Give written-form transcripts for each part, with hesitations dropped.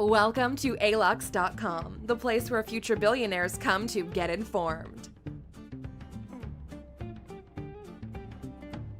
Welcome to alux.com, the place where future billionaires come to get informed.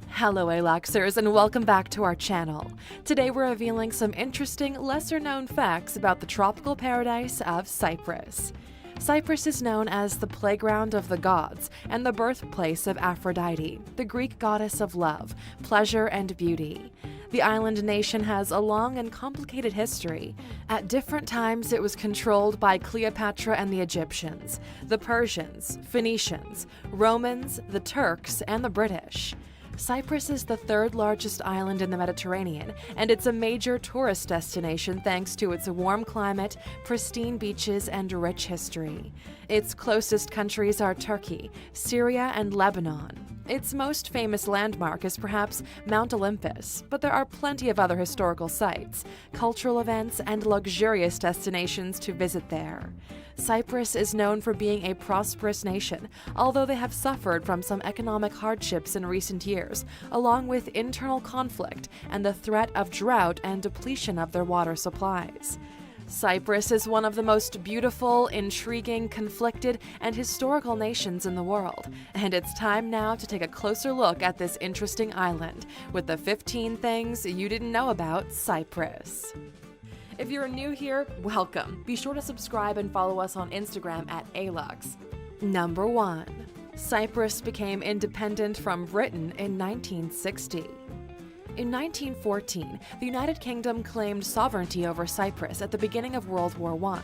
Hello Aluxers, and welcome back to our channel. Today we're revealing some interesting, lesser-known facts about the tropical paradise of Cyprus. Cyprus is known as the playground of the gods and the birthplace of Aphrodite, the Greek goddess of love, pleasure, and beauty. The island nation has a long and complicated history. At different times, it was controlled by Cleopatra and the Egyptians, the Persians, Phoenicians, Romans, the Turks, and the British. Cyprus is the third largest island in the Mediterranean, and it's a major tourist destination thanks to its warm climate, pristine beaches, and rich history. Its closest countries are Turkey, Syria, and Lebanon. Its most famous landmark is perhaps Mount Olympus, but there are plenty of other historical sites, cultural events, and luxurious destinations to visit there. Cyprus is known for being a prosperous nation, although they have suffered from some economic hardships in recent years, along with internal conflict and the threat of drought and depletion of their water supplies. Cyprus is one of the most beautiful, intriguing, conflicted, and historical nations in the world, and it's time now to take a closer look at this interesting island with the 15 things you didn't know about Cyprus. If you're new here, welcome. Be sure to subscribe and follow us on Instagram at Alux. Number 1. Cyprus became independent from Britain in 1960. In 1914, the United Kingdom claimed sovereignty over Cyprus at the beginning of World War I.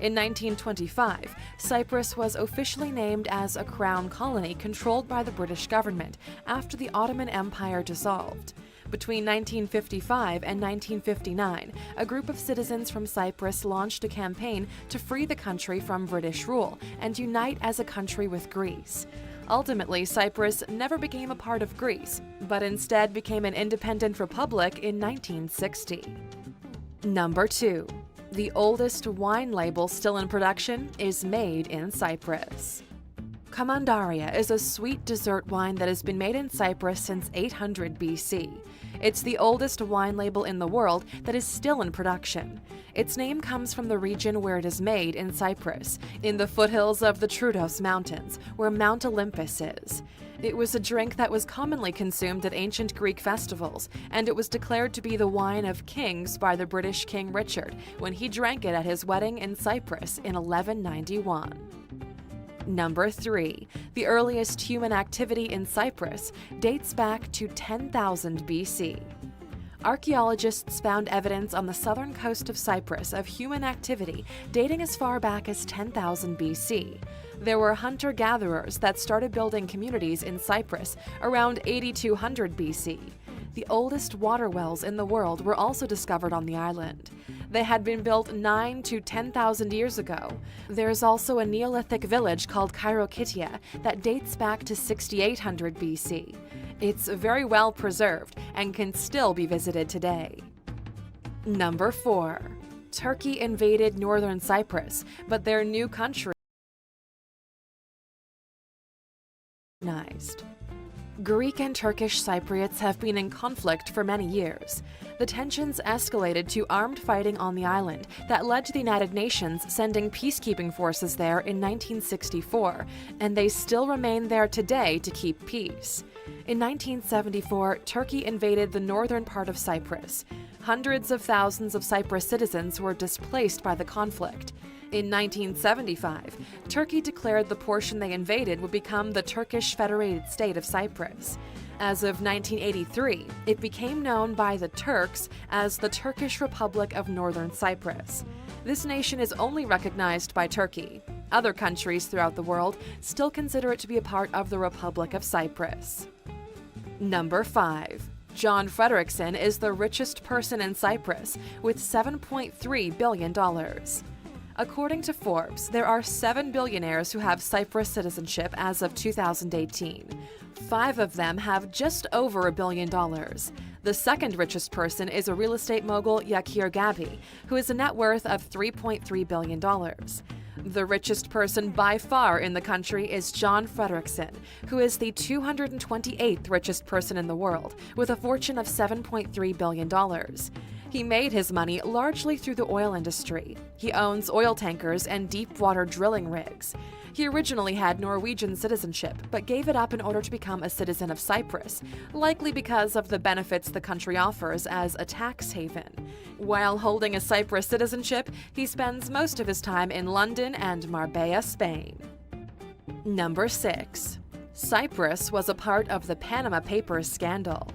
In 1925, Cyprus was officially named as a crown colony controlled by the British government after the Ottoman Empire dissolved. Between 1955 and 1959, a group of citizens from Cyprus launched a campaign to free the country from British rule and unite as a country with Greece. Ultimately, Cyprus never became a part of Greece, but instead became an independent republic in 1960. Number 2. The oldest wine label still in production is made in Cyprus. Commandaria is a sweet dessert wine that has been made in Cyprus since 800 BC. It's the oldest wine label in the world that is still in production. Its name comes from the region where it is made in Cyprus, in the foothills of the Troodos Mountains, where Mount Olympus is. It was a drink that was commonly consumed at ancient Greek festivals, and it was declared to be the wine of kings by the British King Richard when he drank it at his wedding in Cyprus in 1191. Number 3. The earliest human activity in Cyprus dates back to 10,000 BC. Archaeologists found evidence on the southern coast of Cyprus of human activity dating as far back as 10,000 BC. There were hunter-gatherers that started building communities in Cyprus around 8200 BC. The oldest water wells in the world were also discovered on the island. They had been built 9 to 10,000 years ago. There's also a Neolithic village called Kyrokitia that dates back to 6800 BC. It's very well preserved and can still be visited today. Number 4. Turkey invaded northern Cyprus, but their new country recognized. Greek and Turkish Cypriots have been in conflict for many years. The tensions escalated to armed fighting on the island that led to the United Nations sending peacekeeping forces there in 1964, and they still remain there today to keep peace. In 1974, Turkey invaded the northern part of Cyprus. Hundreds of thousands of Cyprus citizens were displaced by the conflict. In 1975, Turkey declared the portion they invaded would become the Turkish Federated State of Cyprus. As of 1983, it became known by the Turks as the Turkish Republic of Northern Cyprus. This nation is only recognized by Turkey. Other countries throughout the world still consider it to be a part of the Republic of Cyprus. Number 5. John Frederickson is the richest person in Cyprus with $7.3 billion. According to Forbes, there are 7 billionaires who have Cyprus citizenship as of 2018. 5 of them have just over $1 billion. The second richest person is a real estate mogul, Yakir Gabi, who has a net worth of $3.3 billion. The richest person by far in the country is John Frederickson, who is the 228th richest person in the world, with a fortune of $7.3 billion. He made his money largely through the oil industry. He owns oil tankers and deep-water drilling rigs. He originally had Norwegian citizenship, but gave it up in order to become a citizen of Cyprus, likely because of the benefits the country offers as a tax haven. While holding a Cyprus citizenship, he spends most of his time in London and Marbella, Spain. Number 6. Cyprus was a part of the Panama Papers scandal.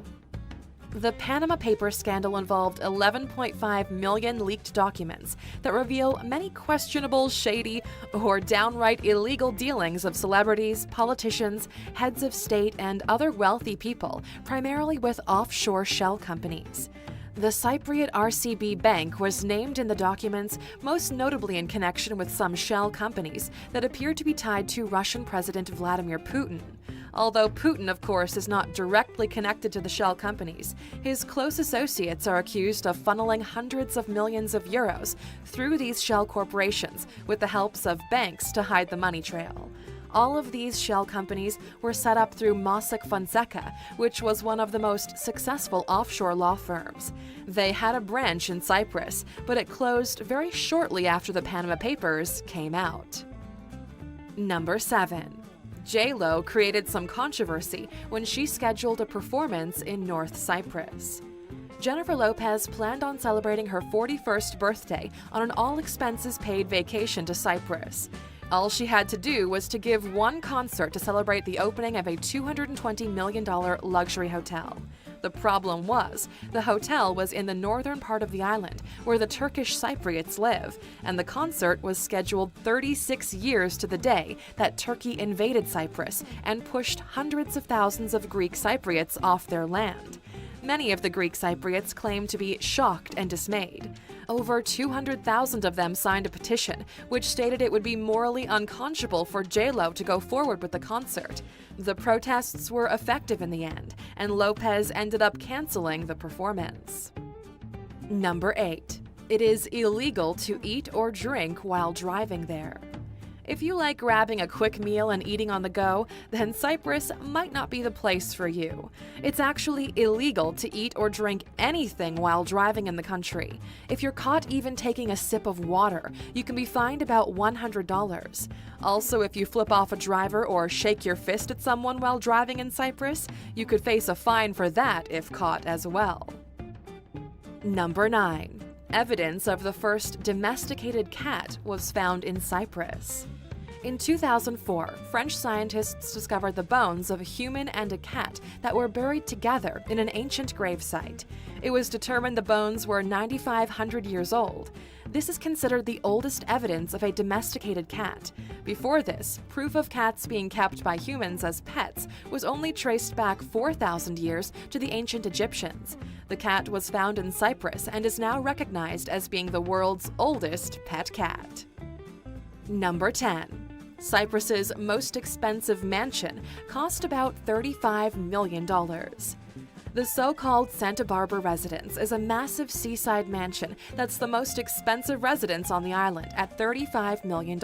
The Panama Papers scandal involved 11.5 million leaked documents that reveal many questionable, shady, or downright illegal dealings of celebrities, politicians, heads of state, and other wealthy people, primarily with offshore shell companies. The Cypriot RCB Bank was named in the documents, most notably in connection with some shell companies that appeared to be tied to Russian President Vladimir Putin. Although Putin, of course, is not directly connected to the shell companies, his close associates are accused of funneling hundreds of millions of euros through these shell corporations with the helps of banks to hide the money trail. All of these shell companies were set up through Mossack Fonseca, which was one of the most successful offshore law firms. They had a branch in Cyprus, but it closed very shortly after the Panama Papers came out. Number 7. J.Lo created some controversy when she scheduled a performance in North Cyprus. Jennifer Lopez planned on celebrating her 41st birthday on an all-expenses-paid vacation to Cyprus. All she had to do was to give one concert to celebrate the opening of a $220 million luxury hotel. The problem was, the hotel was in the northern part of the island, where the Turkish Cypriots live, and the concert was scheduled 36 years to the day that Turkey invaded Cyprus and pushed hundreds of thousands of Greek Cypriots off their land. Many of the Greek Cypriots claimed to be shocked and dismayed. Over 200,000 of them signed a petition, which stated it would be morally unconscionable for J.Lo to go forward with the concert. The protests were effective in the end, and Lopez ended up canceling the performance. Number 8. It is illegal to eat or drink while driving there. If you like grabbing a quick meal and eating on the go, then Cyprus might not be the place for you. It's actually illegal to eat or drink anything while driving in the country. If you're caught even taking a sip of water, you can be fined about $100. Also, if you flip off a driver or shake your fist at someone while driving in Cyprus, you could face a fine for that if caught as well. Number 9. Evidence of the first domesticated cat was found in Cyprus. In 2004, French scientists discovered the bones of a human and a cat that were buried together in an ancient gravesite. It was determined the bones were 9,500 years old. This is considered the oldest evidence of a domesticated cat. Before this, proof of cats being kept by humans as pets was only traced back 4,000 years to the ancient Egyptians. The cat was found in Cyprus and is now recognized as being the world's oldest pet cat. Number 10. Cyprus's most expensive mansion cost about $35 million. The so-called Santa Barbara residence is a massive seaside mansion that's the most expensive residence on the island at $35 million.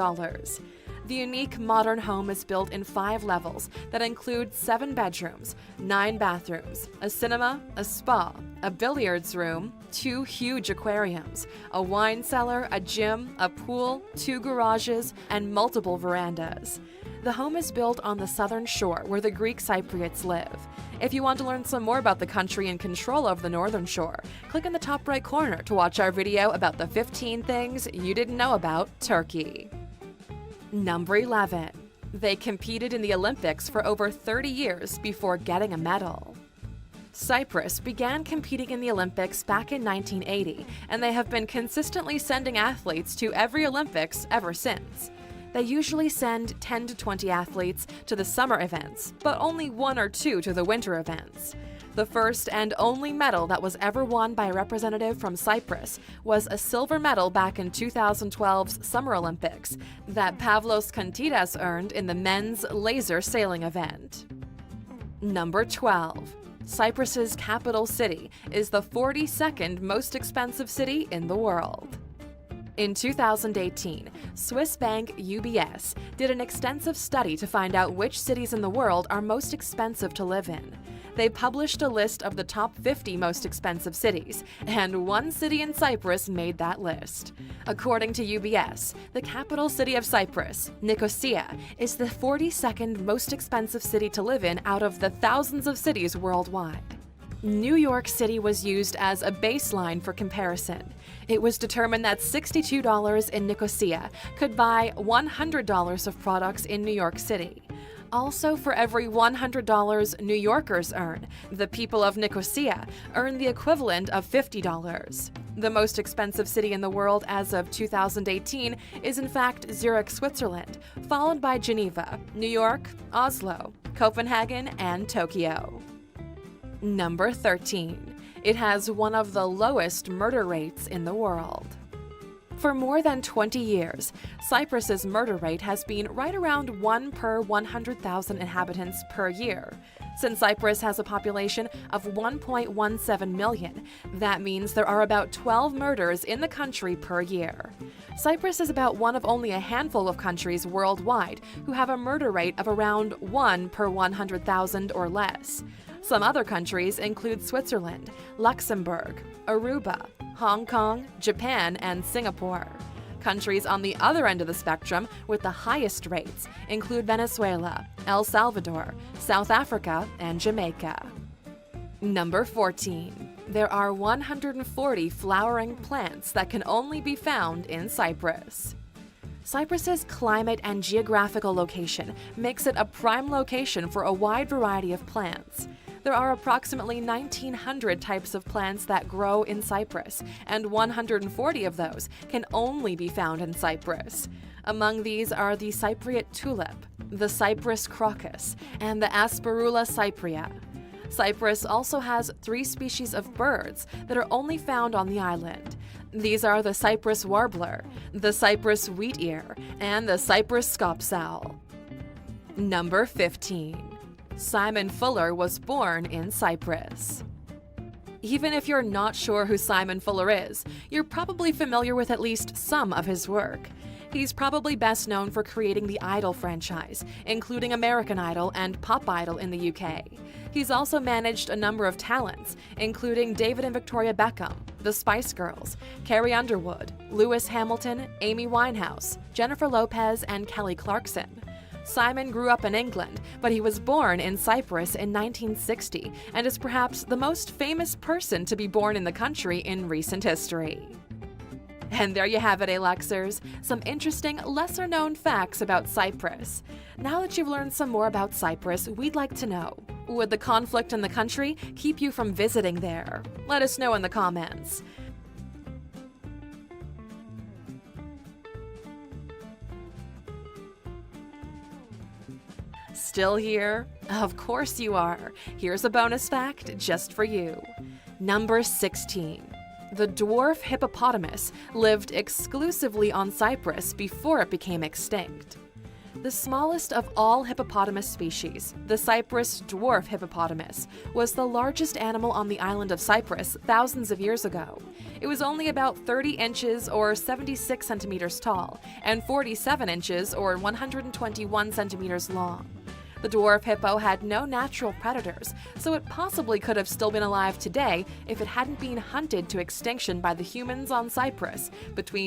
The unique modern home is built in 5 levels that include 7 bedrooms, 9 bathrooms, a cinema, a spa, a billiards room, 2 huge aquariums, a wine cellar, a gym, a pool, 2 garages, and multiple verandas. The home is built on the southern shore where the Greek Cypriots live. If you want to learn some more about the country in control of the northern shore, click in the top right corner to watch our video about the 15 things you didn't know about Turkey. Number 11. They competed in the Olympics for over 30 years before getting a medal. Cyprus began competing in the Olympics back in 1980, and they have been consistently sending athletes to every Olympics ever since. They usually send 10 to 20 athletes to the summer events, but only 1 or 2 to the winter events. The first and only medal that was ever won by a representative from Cyprus was a silver medal back in 2012's Summer Olympics that Pavlos Kontidas earned in the men's laser sailing event. Number 12. Cyprus's capital city is the 42nd most expensive city in the world. In 2018, Swiss bank UBS did an extensive study to find out which cities in the world are most expensive to live in. They published a list of the top 50 most expensive cities, and one city in Cyprus made that list. According to UBS, the capital city of Cyprus, Nicosia, is the 42nd most expensive city to live in out of the thousands of cities worldwide. New York City was used as a baseline for comparison. It was determined that $62 in Nicosia could buy $100 of products in New York City. Also, for every $100 New Yorkers earn, the people of Nicosia earn the equivalent of $50. The most expensive city in the world as of 2018 is in fact Zurich, Switzerland, followed by Geneva, New York, Oslo, Copenhagen, and Tokyo. Number 13. It has one of the lowest murder rates in the world. For more than 20 years, Cyprus's murder rate has been right around 1 per 100,000 inhabitants per year. Since Cyprus has a population of 1.17 million, that means there are about 12 murders in the country per year. Cyprus is about one of only a handful of countries worldwide who have a murder rate of around 1 per 100,000 or less. Some other countries include Switzerland, Luxembourg, Aruba, Hong Kong, Japan, and Singapore. Countries on the other end of the spectrum with the highest rates include Venezuela, El Salvador, South Africa, and Jamaica. Number 14. There are 140 flowering plants that can only be found in Cyprus. Cyprus's climate and geographical location makes it a prime location for a wide variety of plants. There are approximately 1,900 types of plants that grow in Cyprus, and 140 of those can only be found in Cyprus. Among these are the Cypriot tulip, the Cyprus crocus, and the Asperula cyprea. Cyprus also has 3 species of birds that are only found on the island. These are the Cyprus warbler, the Cyprus wheatear, and the Cyprus scopsowl. Number 15. Simon Fuller was born in Cyprus. Even if you're not sure who Simon Fuller is, you're probably familiar with at least some of his work. He's probably best known for creating the Idol franchise, including American Idol and Pop Idol in the UK. He's also managed a number of talents, including David and Victoria Beckham, the Spice Girls, Carrie Underwood, Lewis Hamilton, Amy Winehouse, Jennifer Lopez, and Kelly Clarkson. Simon grew up in England, but he was born in Cyprus in 1960 and is perhaps the most famous person to be born in the country in recent history. And there you have it, Aluxers, some interesting, lesser-known facts about Cyprus. Now that you've learned some more about Cyprus, we'd like to know, would the conflict in the country keep you from visiting there? Let us know in the comments. Still here? Of course you are. Here's a bonus fact just for you. Number 16. The dwarf hippopotamus lived exclusively on Cyprus before it became extinct. The smallest of all hippopotamus species, the Cyprus dwarf hippopotamus, was the largest animal on the island of Cyprus thousands of years ago. It was only about 30 inches or 76 centimeters tall and 47 inches or 121 centimeters long. The dwarf hippo had no natural predators, so it possibly could have still been alive today if it hadn't been hunted to extinction by the humans on Cyprus between